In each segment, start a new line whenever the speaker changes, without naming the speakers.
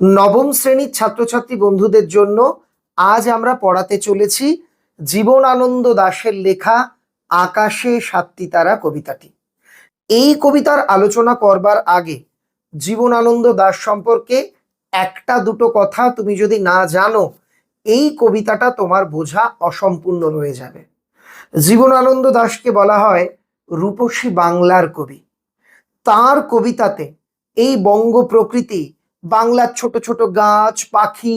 নবম শ্রেণীর ছাত্রছাত্রী বন্ধুদের জন্য আজ আমরা পড়াতে চলেছি জীবনানন্দ দাশের লেখা আকাশে সাতটি তারা কবিতাটি। এই কবিতার আলোচনা করবার আগে জীবনানন্দ দাশ সম্পর্কে একটা দুটো কথা তুমি যদি না জানো, এই কবিতাটা তোমার বোঝা অসম্পূর্ণ রয়ে যাবে। জীবনানন্দ দাশকে বলা হয় রূপসী বাংলার কবি। তার কবিতাতে এই বঙ্গ প্রকৃতি, বাংলার ছোট ছোট গাছ পাখি,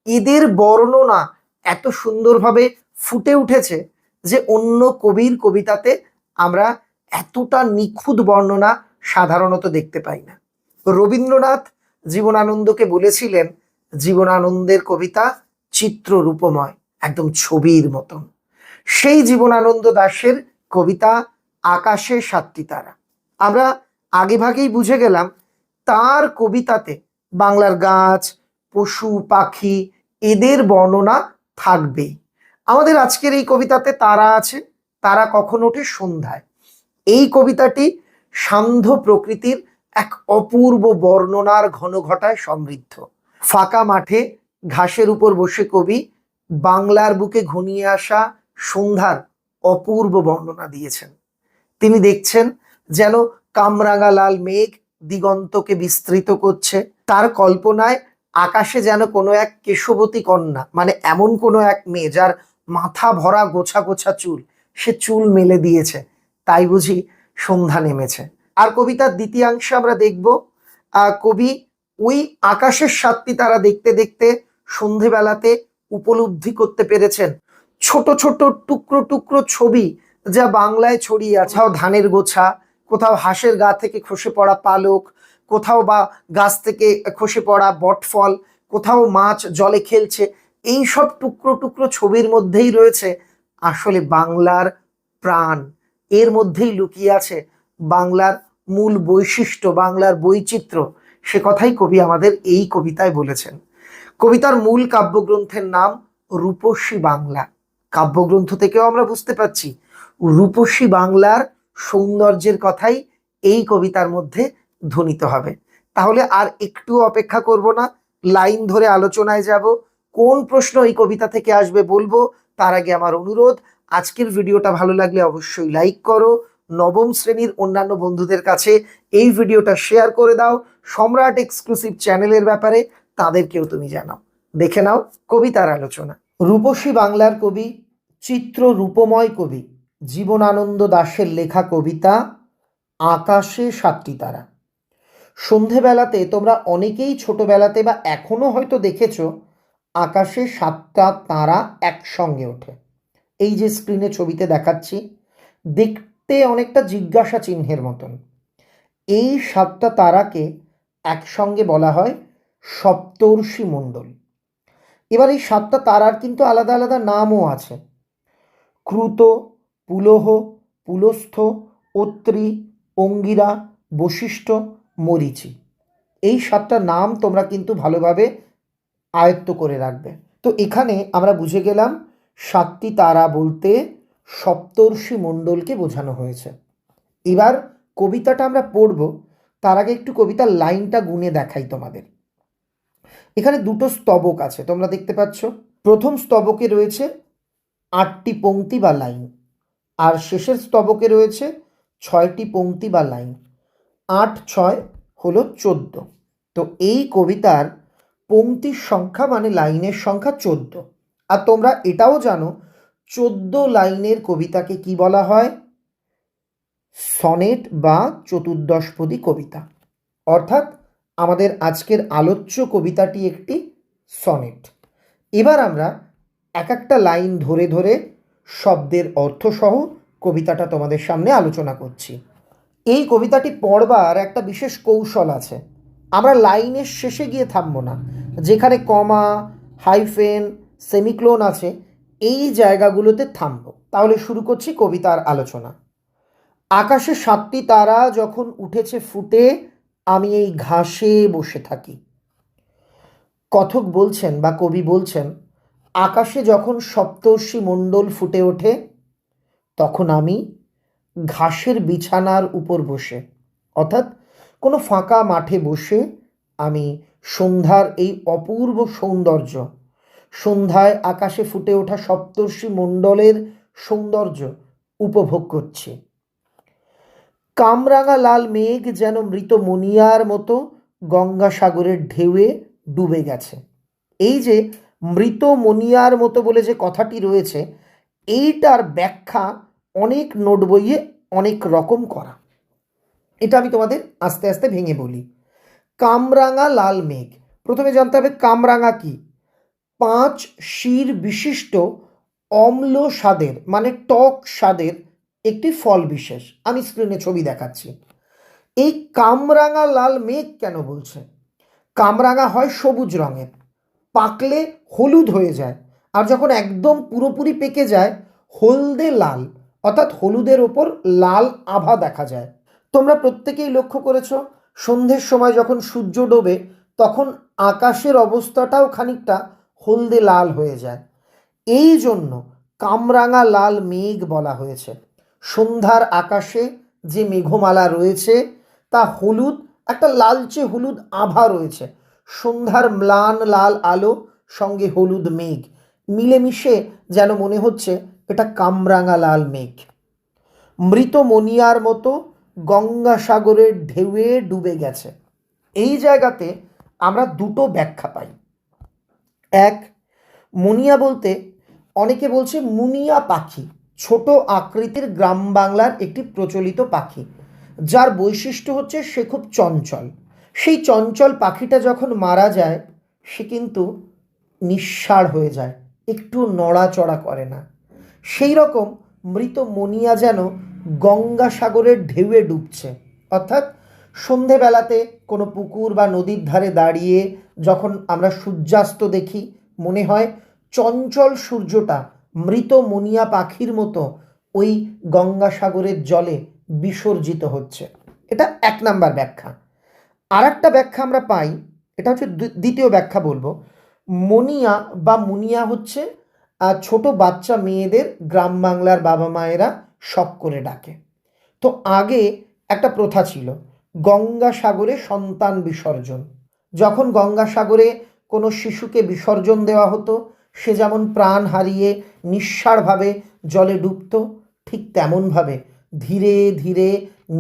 এদের বর্ণনা এত সুন্দরভাবে ফুটে উঠেছে যে অন্য কবির কবিতাতে আমরা এতটা নিখুঁত বর্ণনা সাধারণত দেখতে পাই না। রবীন্দ্রনাথ জীবনানন্দকে বলেছিলেন জীবনানন্দের কবিতা চিত্র রূপময়, একদম ছবির মতন। সেই জীবনানন্দ দাশের কবিতা আকাশে সাতটি তারা। আমরা আগেভাগেই বুঝে গেলাম তার কবিতাতে বাংলার গাছ পশু পাখি এদের বর্ণনা থাকবেই। আমাদের আজকের এই কবিতাতে তারা আছে। তারা কখন ওঠে? সন্ধ্যায়। এই কবিতাটি সান্ধ্য প্রকৃতির এক অপূর্ব বর্ণনার ঘনঘটায় সমৃদ্ধ। ফাঁকা মাঠে ঘাসের উপর বসে কবি বাংলার বুকে ঘনিয়ে আসা সন্ধ্যার অপূর্ব বর্ণনা দিয়েছেন। তিনি দেখছেন যেন কামরাঙা লাল মেঘ দিগন্তকে বিস্তৃত করছে। তার কল্পনায় আকাশে যেন কোনো এক কেশবতী কন্যা, মানে এমন কোনো এক মেয়ে যার মাথা ভরা গোছা গোছা চুল, সে চুল মেলে দিয়েছে, তাই বুঝি সন্ধ্যা নেমেছে। আর কবিতার দ্বিতীয়াংশে আমরা দেখব কবি ওই আকাশের সাতটি তারা দেখতে দেখতে সন্ধেবেলাতে উপলব্ধি করতে পেরেছেন ছোট ছোট টুকরো টুকরো ছবি যা বাংলায় ছড়িয়ে আছে। কোথাও ধানের গোছা, কোথাও হাঁসের গা থেকে খসে পড়া পালক, কোথাও বা গাছ থেকে খসে পড়া বটফল, কোথাও মাছ জলে খেলছে। এই সব টুকরো টুকরো ছবির মধ্যেই রয়েছে আসলে বাংলার প্রাণ। এর মধ্যেই লুকিয়ে আছে বাংলার মূল বৈশিষ্ট্য, বাংলার বৈচিত্র্য। সে কথাই কবি আমাদের এই কবিতায় বলেছেন। কবিতার মূল কাব্যগ্রন্থের নাম রূপসী বাংলা। কাব্যগ্রন্থ থেকেও আমরা বুঝতে পারছি রূপসী বাংলার সৌন্দর্যের কথাই এই কবিতার মধ্যে ধ্বনিত হবে। তাহলে আর একটু অপেক্ষা করব না, লাইন ধরে আলোচনায় যাব। কোন প্রশ্ন এই কবিতা থেকে আসবে বলবো। তার আগে আমার অনুরোধ, আজকের ভিডিওটা ভালো লাগলে অবশ্যই লাইক করো, নবম শ্রেণীর অন্যান্য বন্ধুদের কাছে এই ভিডিওটা শেয়ার করে দাও। সম্রাট এক্সক্লুসিভ চ্যানেলের ব্যাপারে তাদেরকেও তুমি জানাও। দেখে নাও কবিতার আলোচনা। রূপসী বাংলার কবি, চিত্র রূপময় কবি জীবনানন্দ দাশের লেখা কবিতা আকাশে সাতটি তারা। সন্ধেবেলাতে তোমরা অনেকেই ছোটবেলাতে বা এখনো হয়তো দেখেছো আকাশে সাতটা তারা একসঙ্গে ওঠে। এই যে স্ক্রিনে ছবিতে দেখাচ্ছি, দেখতে অনেকটা জিজ্ঞাসা চিহ্নের মতন। এই সাতটা তারাকে একসঙ্গে বলা হয় সপ্তর্ষি মণ্ডল। এবার এই সাতটা তারার কিন্তু আলাদা আলাদা নামও আছে। ক্রুত, পুলহ, পুলস্থ, অত্রি, অঙ্গিরা, বশিষ্ঠ, মরীচি। এই সাতটা নাম তোমরা কিন্তু ভালোভাবে আয়ত্ত করে রাখবে। তো এখানে আমরা বুঝে গেলাম সাতটি তারা বলতে সপ্তর্ষি মণ্ডলকে বোঝানো হয়েছে। এবার কবিতাটা আমরা পড়ব, তার আগে একটু কবিতার লাইনটা গুনে দেখাই তোমাদের। এখানে দুটো স্তবক আছে, তোমরা দেখতে পাচ্ছ। প্রথম স্তবকে রয়েছে 8টি পংক্তি বা লাইন, আর শেষের স্তবকে রয়েছে 6টি পংক্তি বা লাইন। 8 6 হলো 14। তো এই কবিতার পংক্তির সংখ্যা মানে লাইনের সংখ্যা 14। আর তোমরা এটাও জানো 14 লাইনের কবিতাকে কি বলা হয়? সনেট বা চতুর্দশপদী কবিতা। অর্থাৎ আমাদের আজকের আলোচ্য কবিতাটি একটি সনেট। এবার আমরা এক একটা লাইন ধরে ধরে শব্দের অর্থসহ কবিতাটা তোমাদের সামনে আলোচনা করছি। এই কবিতাটি পড়বার একটা বিশেষ কৌশল আছে। আমরা লাইনের শেষে গিয়ে থামবো না, যেখানে কমা, হাইফেন, সেমিক্লোন আছে এই জায়গাগুলোতে থামবো। তাহলে শুরু করছি কবিতার আলোচনা। আকাশে সাতটি তারা যখন উঠেছে ফুটে, আমি এই ঘাসে বসে থাকি। কথক বলছেন বা কবি বলছেন, আকাশে যখন সপ্তর্ষি মণ্ডল ফুটে ওঠে তখন আমি ঘাসের বিছানার উপর বসে, অর্থাৎ কোনো ফাঁকা মাঠে বসে আমি সন্ধ্যার এই অপূর্ব সৌন্দর্য, সন্ধ্যায় আকাশে ফুটে ওঠা সপ্তর্ষি মণ্ডলের সৌন্দর্য উপভোগ করছি। কামরাঙা লাল মেঘ যেন মৃত মনিয়ার মতো গঙ্গাসাগরের ঢেউয়ে ডুবে গেছে। এই যে মৃত মনিয়ার মতো বলে যে কথাটি রয়েছে, এইটার ব্যাখ্যা অনেক নোট বইয়ে অনেক রকম করা। এটা আমি তোমাদের আস্তে আস্তে ভেঙে বলি। কামরাঙা লাল মেঘ, প্রথমে জানতে হবে কামরাঙা কি। 5 শির বিশিষ্ট অম্ল স্বাদের মানে টক স্বাদের একটি ফল বিশেষ। আমি স্ক্রিনে ছবি দেখাচ্ছি। এই কামরাঙা লাল মেঘ কেন বলছে? কামরাঙা হয় সবুজ রঙের, পাকলে হলুদ হয়ে যায়, আর যখন একদম পুরোপুরি পেকে যায় হলদে লাল, অর্থাৎ হলুদের ওপর লাল আভা দেখা যায়। তোমরা প্রত্যেকেই লক্ষ্য করেছ, সন্ধ্যের সময় যখন সূর্য ডোবে তখন আকাশের অবস্থাটাও খানিকটা হলদে লাল হয়ে যায়। এই জন্য কামরাঙা লাল মেঘ বলা হয়েছে। সন্ধ্যার আকাশে যে মেঘমালা রয়েছে তা হলুদ, একটা লালচে হলুদ আভা রয়েছে। সন্ধ্যার ম্লান লাল আলো সঙ্গে হলুদ মেঘ মিলেমিশে যেন মনে হচ্ছে এটা কামরাঙা লাল মেঘ। মৃত মনিয়ার মতো গঙ্গাসাগরের ঢেউয়ে ডুবে গেছে। এই জায়গাতে আমরা দুটো ব্যাখ্যা পাই। এক, মুনিয়া বলতে অনেকে বলছে মুনিয়া পাখি, ছোট আকৃতির গ্রাম বাংলার একটি প্রচলিত পাখি, যার বৈশিষ্ট্য হচ্ছে সে খুব চঞ্চল। সেই চঞ্চল পাখিটা যখন মারা যায় সে কিন্তু নিঃসাড় হয়ে যায়, একটু নড়াচড়া করে না। সেই রকম মৃত মনিয়া যেন গঙ্গাসাগরের ঢেউয়ে ডুবছে। অর্থাৎ সন্ধেবেলাতে কোনো পুকুর বা নদীর ধারে দাঁড়িয়ে যখন আমরা সূর্যাস্ত দেখি, মনে হয় চঞ্চল সূর্যটা মৃত মনিয়া পাখির মতো ওই গঙ্গাসাগরের জলে বিসর্জিত হচ্ছে। এটা 1 নাম্বার ব্যাখ্যা। আর একটা ব্যাখ্যা আমরা পাই, এটা হচ্ছে দ্বিতীয় ব্যাখ্যা বলবো। মনিয়া বা মুনিয়া হচ্ছে ছোট বাচ্চা মেয়েদের গ্রাম বাংলার বাবা মায়েরা শখ করে ডাকে। তো আগে একটা প্রথা ছিল গঙ্গাসাগরে সন্তান বিসর্জন। যখন গঙ্গাসাগরে কোনো শিশুকে বিসর্জন দেওয়া হতো, সে যেমন প্রাণ হারিয়ে নিঃসাড়ভাবে জলে ডুবত, ঠিক তেমনভাবে ধীরে ধীরে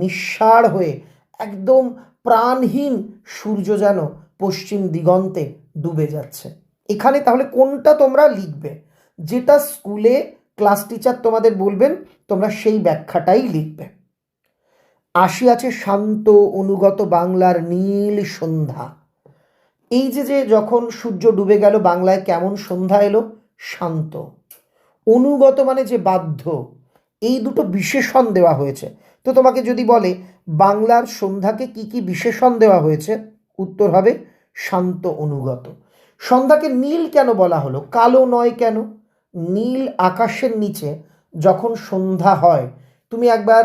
নিঃসাড় হয়ে একদম প্রাণহীন সূর্য যেন পশ্চিম দিগন্তে ডুবে যাচ্ছে। এখানে তাহলে কোনটা তোমরা লিখবে? যেটা স্কুলে ক্লাস টিচার তোমাদের বলবেন তোমরা সেই ব্যাখ্যাটাই লিখবে। আসিয়াছে শান্ত অনুগত বাংলার নীল সন্ধ্যা। এই যে যখন সূর্য ডুবে গেল বাংলায় কেমন সন্ধ্যা এলো? শান্ত। অনুগত মানে যে বাধ্য, এই দুটো বিশেষণ দেওয়া হয়েছে। তো তোমাকে যদি বলে বাংলার সন্ধ্যাকে কি কি বিশেষণ দেওয়া হয়েছে, উত্তর হবে শান্ত অনুগত। সন্ধ্যাকে নীল কেন বলা হলো, কালো নয় কেন? নীল আকাশের নিচে যখন সন্ধ্যা হয়, তুমি একবার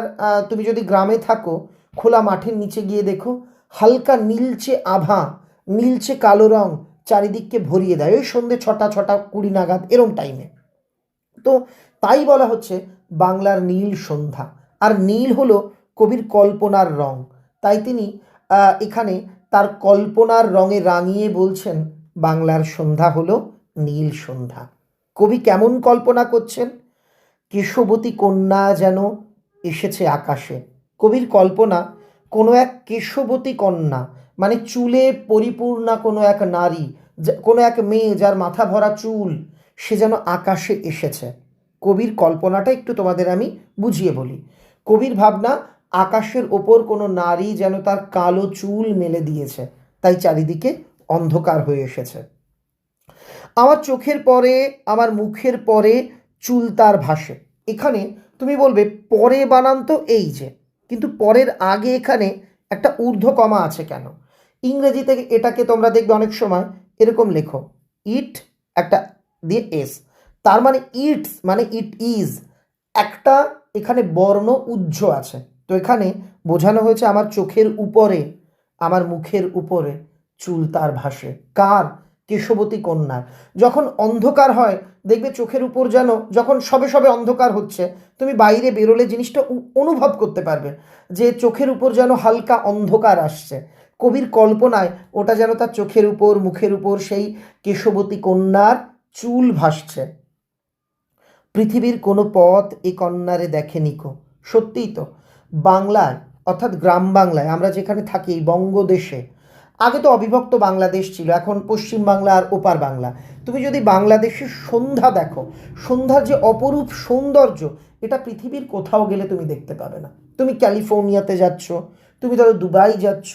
তুমি যদি গ্রামে থাকো, খোলা মাঠের নিচে গিয়ে দেখো হালকা নীলচে আভা, নীলচে কালো রং চারিদিককে ভরিয়ে দেয় ওই সন্ধ্যে 6টা 6:20 নাগাদ এরম টাইমে। তো তাই বলা হচ্ছে বাংলার নীল সন্ধ্যা। আর নীল হলো কবির কল্পনার রং, তাই তিনি এখানে তার কল্পনার রঙে রাঙিয়ে বলছেন বাংলার সন্ধ্যা হলো নীল সন্ধ্যা। কবি কেমন কল্পনা করছেন? কেশবতী কন্যা যেন এসেছে আকাশে। কবির কল্পনা কোনো এক কেশবতী কন্যা, মানে চুলে পরিপূর্ণা কোনো এক নারী, কোনো এক মেয়ে যার মাথা ভরা চুল, সে যেন আকাশে এসেছে। কবির কল্পনাটা একটু তোমাদের আমি বুঝিয়ে বলি। কবির ভাবনা আকাশের ওপর কোনো নারী যেন তার কালো চুল মেলে দিয়েছে, তাই চারিদিকে অন্ধকার হয়ে এসেছে। আমার চোখের পরে, আমার মুখের পরে চুল তার ভাসে। এখানে তুমি বলবে পরে বানান তো এই যে, কিন্তু পরের আগে এখানে একটা ঊর্ধ্বকমা আছে কেন? ইংরেজিতে এটাকে তোমরা দেখবে অনেক সময় এরকম লেখো, ইট একটা দিয়ে এস, তার মানে ইটস মানে ইট ইজ, একটা এখানে বর্ণ উজ্জ আছে। তো এখানে বোঝানো হয়েছে আমার চোখের উপরে, আমার মুখের উপরে চুল তার ভাসে। কার? কেশবতী কন্যার। যখন অন্ধকার হয় দেখবে চোখের উপর যেন, যখন সবে সবে অন্ধকার হচ্ছে তুমি বাইরে বেরোলে জিনিসটা অনুভব করতে পারবে যে চোখের উপর যেন হালকা অন্ধকার আসছে। কবির কল্পনায় ওটা যেন তার চোখের উপর, মুখের উপর সেই কেশবতী কন্যার চুল ভাসছে। পৃথিবীর কোনো পথ এ কন্যারে দেখেনি কো। সত্যিই তো, বাংলায় অর্থাৎ গ্রাম বাংলায় আমরা যেখানে থাকি, এই বঙ্গদেশে, আগে তো অবিভক্ত বাংলাদেশ ছিল, এখন পশ্চিম বাংলা আর ওপার বাংলা। তুমি যদি বাংলাদেশের সন্ধ্যা দেখো, সন্ধ্যার যে অপরূপ সৌন্দর্য, এটা পৃথিবীর কোথাও গেলে তুমি দেখতে পাবে না। তুমি ক্যালিফোর্নিয়াতে যাচ্ছ, তুমি ধরো দুবাই যাচ্ছ,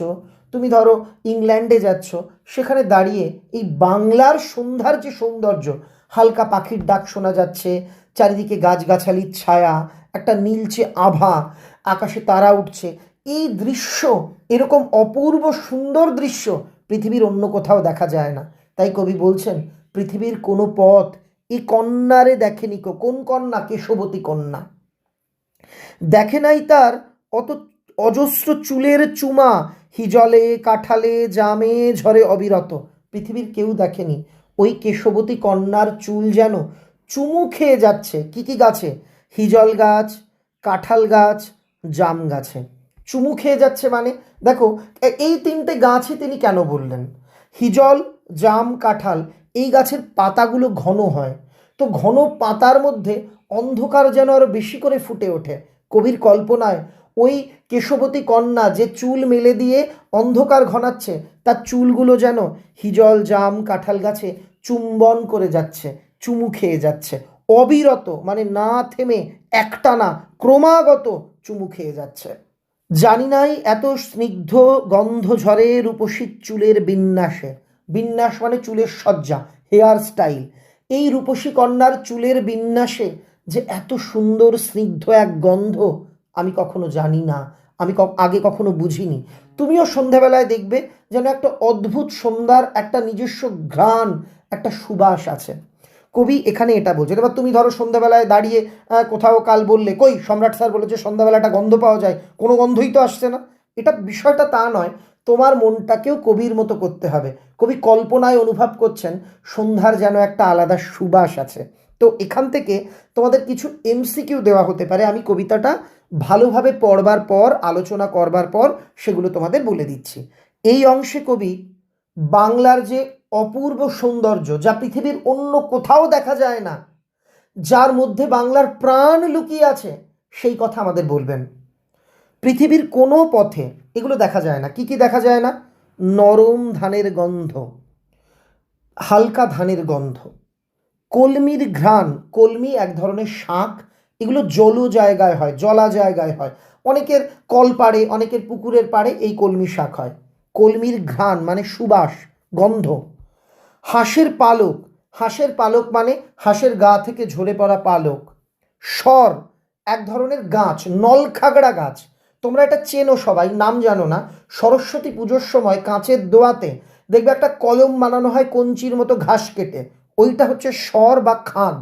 তুমি ধরো ইংল্যান্ডে যাচ্ছ, সেখানে দাঁড়িয়ে এই বাংলার সন্ধ্যার যে সৌন্দর্য, হালকা পাখির ডাক শোনা যাচ্ছে, চারিদিকে গাছগাছালির ছায়া, একটা নীলচে আভা, আকাশে তারা উঠছে, এই দৃশ্য, এরকম অপূর্ব সুন্দর দৃশ্য পৃথিবীর অন্য কোথাও দেখা যায় না। তাই কবি বলছেন, পৃথিবীর কোনো পথ এই কন্যারে দেখেনি কো। কোন কন্যা? কেশবতী কন্যা। দেখে নাই তার অত অজস্র চুলের চুমা, হিজলে কাঠালে জামে ঝরে অবিরত। পৃথিবীর কেউ দেখেনি ওই কেশবতী কন্যার চুল যেন চুমু খেয়ে যাচ্ছে কি কি গাছে? হিজল গাছ, কাঁঠাল গাছ, জাম গাছে চুমু খেয়ে যাচ্ছে। মানে দেখো, এই তিনটে গাছই তিনি কেন বললেন? হিজল, জাম, কাঁঠাল, এই গাছের পাতাগুলো ঘন হয়, তো ঘন পাতার মধ্যে অন্ধকার যেন আরো বেশি করে ফুটে ওঠে। কবির কল্পনায় ওই কেশবতী কন্যা যে চুল মেলে দিয়ে অন্ধকার ঘনাচ্ছে, তার চুলগুলো যেন হিজল, জাম, কাঁঠাল গাছে চুম্বন করে যাচ্ছে, চুমু খেয়ে যাচ্ছে, অবিরত, মানে না থেমে, একটানা, ক্রমাগত চুমু খেয়ে যাচ্ছে। জানি নাই এত স্নিগ্ধ গন্ধ ঝরে রূপসী চুলের বিন্যাসে। বিন্যাস মানে চুলের সজ্জা, হেয়ার স্টাইল। এই রূপসী কন্যার চুলের বিন্যাসে যে এত সুন্দর স্নিগ্ধ এক গন্ধ, আমি কখনো জানি না, আমি আগে কখনো বুঝিনি। তুমিও সন্ধ্যাবেলায় দেখবে যেন একটা অদ্ভুত সন্ধ্যার একটা নিজস্ব ঘ্রাণ, একটা সুবাস আছে। কবি এখানে এটা বলছেন। এবার তুমি ধরো সন্ধ্যাবেলায় দাঁড়িয়ে কোথাও কাল বললে, কই সম্রাট স্যার বলেছে সন্ধ্যাবেলাটা গন্ধ পাওয়া যায়, কোনো গন্ধই তো আসছে না। এটা বিষয়টা তা নয়, তোমার মনটাকেও কবির মতো করতে হবে। কবি কল্পনায় অনুভব করছেন সন্ধ্যার যেন একটা আলাদা সুবাস আছে। তো এখান থেকে তোমাদের কিছু এমসিকিউ দেওয়া হতে পারে, আমি কবিতাটা ভালোভাবে পড়বার পর, আলোচনা করবার পর সেগুলো তোমাদের বলে দিচ্ছি। এই অংশে কবি বাংলার যে অপূর্ব সৌন্দর্য, যা পৃথিবীর অন্য কোথাও দেখা যায় না, যার মধ্যে বাংলার প্রাণ লুকিয়ে আছে, সেই কথা আমাদের বলবেন। পৃথিবীর কোনো পথে এগুলো দেখা যায় না। কি কি দেখা যায় না? নরম ধানের গন্ধ, হালকা ধানের গন্ধ, কলমির ঘ্রাণ। কলমি এক ধরনের শাক, এগুলো জল জায়গায় হয়, জলা জায়গায় হয়, অনেকের কল পাড়ে, অনেকের পুকুরের পাড়ে এই কলমি শাক হয়। কলমির ঘ্রাণ মানে সুবাস, গন্ধ। হাঁসের পালক, হাঁসের পালক মানে হাঁসের গা থেকে ঝরে পড়া পালক। স্বর, এক ধরনের গাছ, নলখাগড়া গাছ, তোমরা এটা চেনো সবাই, নাম জানো না। সরস্বতী পুজোর সময় কাঁচের দোয়াতে দেখবে একটা কলম বানানো হয় কঞ্চির মতো ঘাস কেটে, ওইটা হচ্ছে স্বর বা খাগ,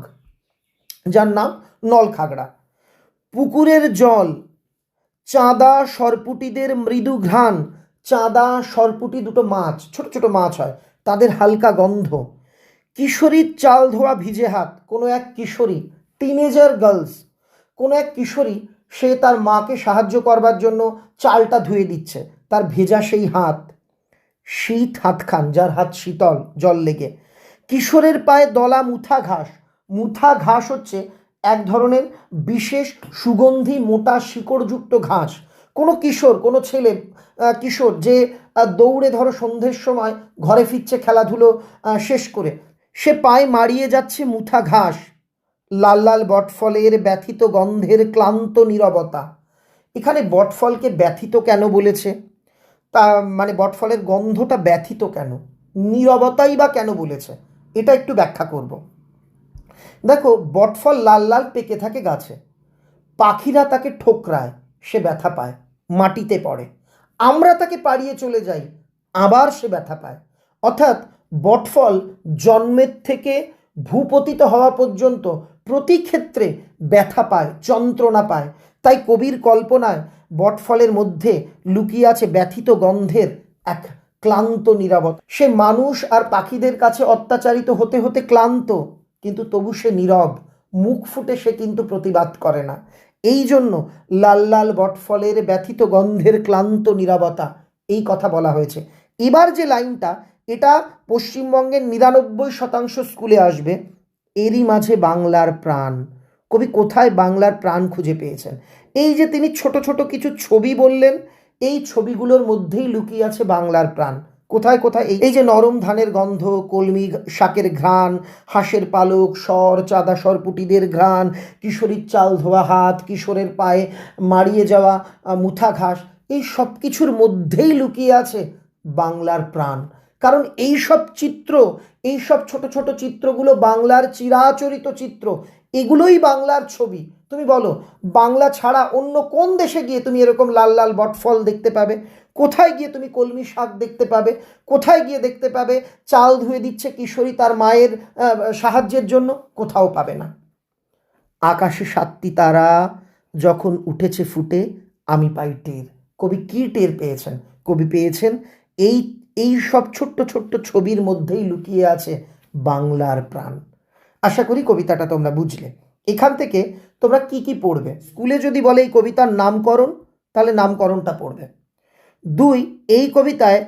যার নাম নলখাগড়া। পুকুরের জল, চাঁদা সরপুটিদের মৃদু ঘ্রাণ। চাঁদা সরপুটি দুটো মাছ, ছোট ছোট মাছ হয়, তাদের হালকা গন্ধ। কিশোরীর চাল ধোয়া ভিজে হাত, কোনো এক কিশোরী, টিনেজার গার্লস, কোনো এক কিশোরী, সে তার মাকে সাহায্য করবার জন্য চালটা ধুয়ে দিচ্ছে, তার ভেজা সেই হাত। শীত হাতখান, যার হাত শীতল জল লেগে। কিশোরের পায়ে দলা মুথা ঘাস। মুথা ঘাস হচ্ছে এক ধরনের বিশেষ সুগন্ধি মোটা শিকড়যুক্ত ঘাস। কোনো কিশোর, কোনো ছেলে, কিশোর যে দৌড়ে ধরো সন্ধ্যের সময় ঘরে ফিরছে খেলাধুলো শেষ করে, সে পায়ে মারিয়ে যাচ্ছে মুথা ঘাস। লাল লাল বটফলের ব্যথিত গন্ধের ক্লান্ত নীরবতা। এখানে বটফলকে ব্যথিত কেন বলেছে? তা মানে বটফলের গন্ধটা ব্যথিত কেন, নীরবতাই বা কেন বলেছে, এটা একটু ব্যাখ্যা করব। দেখো, বটফল লাল লাল পেকে থাকে গাছে, পাখিরা তাকে ঠোকরায়, সে ব্যথা পায়, মাটিতে পড়ে। আমরা তাকে পাড়িয়ে চলে যাই, আবার সে ব্যথা পায়। অর্থাৎ বটফল জন্মের থেকে ভূপতিত হওয়া পর্যন্ত প্রতি ক্ষেত্রে ব্যথা পায়, যন্ত্রণা পায়। তাই কবির কল্পনায় বটফলের মধ্যে লুকিয়ে আছে ব্যথিত গন্ধের এক ক্লান্ত নীরবতা। সে মানুষ আর পাখিদের কাছে অত্যাচারিত হতে হতে ক্লান্ত, কিন্তু তবু সে নীরব, মুখ ফুটে সে কিন্তু প্রতিবাদ করে না। এই জন্য লাল লাল বটফলের ব্যথিত গন্ধের ক্লান্ত নীরবতা, এই কথা বলা হয়েছে। এবার যে লাইনটা, এটা পশ্চিমবঙ্গের 99% স্কুলে আসবে। এরই মাঝে বাংলার প্রাণ। কবি কোথায় বাংলার প্রাণ খুঁজে পেয়েছেন? এই যে তিনি ছোট ছোট কিছু ছবি বললেন, এই ছবিগুলোর মধ্যেই লুকিয়ে আছে বাংলার প্রাণ। কোথায় কোথায়? এই যে নরম ধানের গন্ধ, কলমি শাকের ঘ্রাণ, হাঁসের পালক, চাঁদা সরপুটিদের ঘ্রাণ, কিশোরীর চাল ধোয়া হাত, কিশোরের পায়ে মাড়িয়ে যাওয়া মুথা ঘাস, এই সব কিছুর মধ্যেই লুকিয়ে আছে বাংলার প্রাণ। কারণ এই সব চিত্র, এই সব ছোট ছোট চিত্রগুলো বাংলার চিরাচরিত চিত্র, এগুলোই বাংলার ছবি। তুমি বলো, বাংলা ছাড়া অন্য কোন দেশে গিয়ে তুমি এরকম লাল লাল বটফল দেখতে পাবে? কোথায় গিয়ে তুমি কলমি শাক দেখতে পাবে? কোথায় গিয়ে দেখতে পাবে চাল ধুয়ে দিচ্ছে কিশোরী তার মায়ের সাহায্যের জন্য? কোথাও পাবে না। আকাশে 7টি তারা যখন উঠেছে ফুটে, আমি পাই টের। কবি কি টের পেয়েছেন? কবি পেয়েছেন এই এই সব ছোট্ট ছোট্ট ছবির মধ্যেই লুকিয়ে আছে বাংলার প্রাণ। আশা করি কবিতাটা তোমরা বুঝলে। এখান থেকে তোমরা কি কি পড়বে? স্কুলে যদি বলে এই কবিতার নামকরণ, তাহলে নামকরণটা পড়বে। 2, এই কবিতায়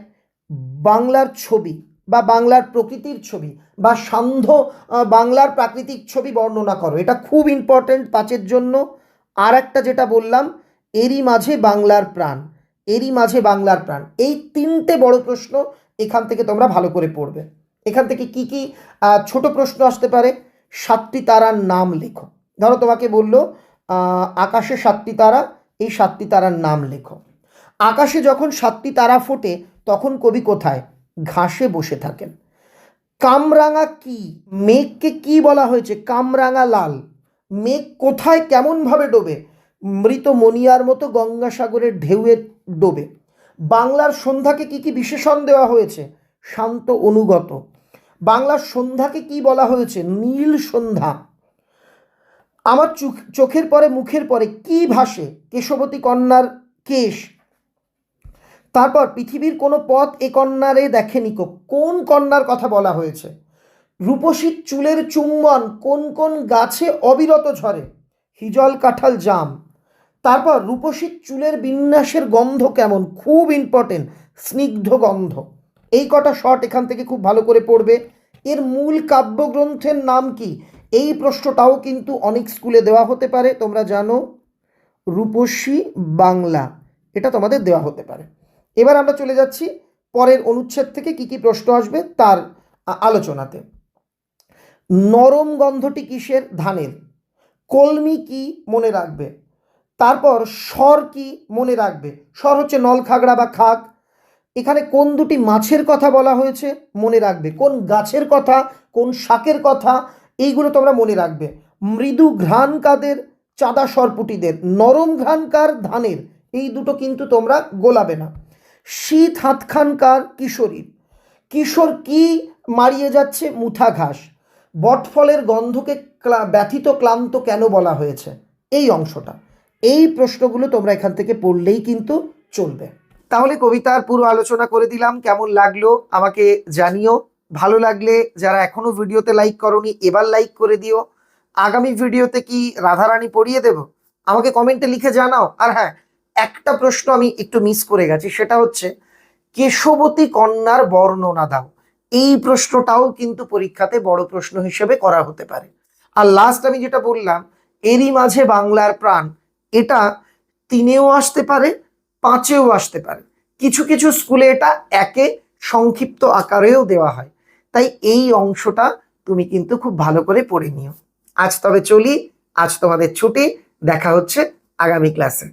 বাংলার ছবি বা বাংলার প্রকৃতির ছবি বা সান্ধ্য বাংলার প্রাকৃতিক ছবি বর্ণনা করো। এটা খুব ইম্পর্টেন্ট 5-এর জন্য। আর একটা যেটা বললাম, এরই মাঝে বাংলার প্রাণ, এরই মাঝে বাংলার প্রাণ, এই 3টে বড় প্রশ্ন এখান থেকে তোমরা ভালো করে পড়বে। এখান থেকে কি কি ছোট প্রশ্ন আসতে পারে? 7টি তারার নাম লেখো। ধরো তোমাকে বললো আকাশে 7টি তারা, এই 7টি তারার নাম লেখো। আকাশে যখন 7টি তারা ফোটে তখন কবি কোথায়? ঘাসে বসে থাকেন। কামরাঙা কি? মেঘকে কি বলা হয়েছে? কামরাঙা লাল। মেঘ কোথায় কেমনভাবে ডোবে? মৃত মনিয়ার মতো গঙ্গাসাগরের ঢেউয়ে ডোবে। বাংলার সন্ধ্যাকে কি কি বিশেষণ দেওয়া হয়েছে? শান্ত, অনুগত। বাংলার সন্ধ্যাকে কি বলা হয়েছে? নীল সন্ধ্যা। আমার চোখের পরে মুখের পরে কি ভাসে? কেশবতী কন্যার কেশ। তারপর পৃথিবীর কোনো পথ এ কন্যারে দেখেনি কো। কোন কন্যার কথা বলা হয়েছে? রূপসীর চুলের চুম্বন কোন কোন গাছে অবিরত ঝরে? হিজল, কাঁঠাল, জাম। তারপর রূপসীর চুলের বিন্যাসের গন্ধ কেমন? খুব ইম্পর্টেন্ট, স্নিগ্ধ গন্ধ। এই কটা শর্ট এখান থেকে খুব ভালো করে পড়বে। এর মূল কাব্যগ্রন্থের নাম কি? এই প্রশ্নটাও কিন্তু অনেক স্কুলে দেওয়া হতে পারে। তোমরা জানো রূপসী বাংলা, এটা তোমাদের দেওয়া হতে পারে। এবার আমরা চলে যাচ্ছি পরের অনুচ্ছেদ থেকে কি কি প্রশ্ন আসবে তার আলোচনাতে। নরম গন্ধটি কিসের? ধানের। কলমি কি? মনে রাখবে। তারপর স্বর কি? মনে রাখবে। স্বর হচ্ছে নলখাগড়া বা খাগ। এখানে কোন দুটি মাছের কথা বলা হয়েছে? মনে রাখবে। কোন গাছের কথা, কোন শাকের কথা, এইগুলো তোমরা মনে রাখবে। মৃদু ঘ্রাণ কাদের? চাঁদা সরপুটিদের। নরম ঘ্রাণ কার? ধানের। এই দুটো কিন্তু তোমরা গোলাবে না। শীত হাতখান কার? কিশোরীর। কিশোর কি মারিয়ে যাচ্ছে? মুথা ঘাস। বটফলের গন্ধকে ব্যথিত ক্লান্ত কেন বলা হয়েছে? এই অংশটা, এই প্রশ্নগুলো তোমরা এখান থেকে পড়লেই কিন্তু চলবে। তাহলে কবিতার পুরো আলোচনা করে দিলাম। কেমন লাগলো আমাকে জানিও। ভালো লাগলে যারা এখনো ভিডিওতে লাইক করোনি, এবার লাইক করে দিও। আগামী ভিডিওতে কি রাধারানী পড়িয়ে দেব? আমাকে কমেন্টে লিখে জানাও। আর হ্যাঁ, একটা প্রশ্ন আমি একটু মিস করে গেছি, সেটা হচ্ছে কেশবতী কন্যার বর্ণনা দাও। এই প্রশ্নটাও কিন্তু পরীক্ষাতে বড় প্রশ্ন হিসেবে করা হতে পারে। আর লাস্ট আমি যেটা বললাম, এরই মাঝে বাংলার প্রাণ, এটা 3-এও আসতে পারে, 5-এও আসতে পারে। কিছু কিছু স্কুলে এটা 1-এ সংক্ষিপ্ত আকারেও দেওয়া হয়। তাই এই অংশটা তুমি কিন্তু খুব ভালো করে পড়ে নিও। আজ তবে চলি, আজ তোমাদের ছুটি। দেখা হচ্ছে আগামী ক্লাসে।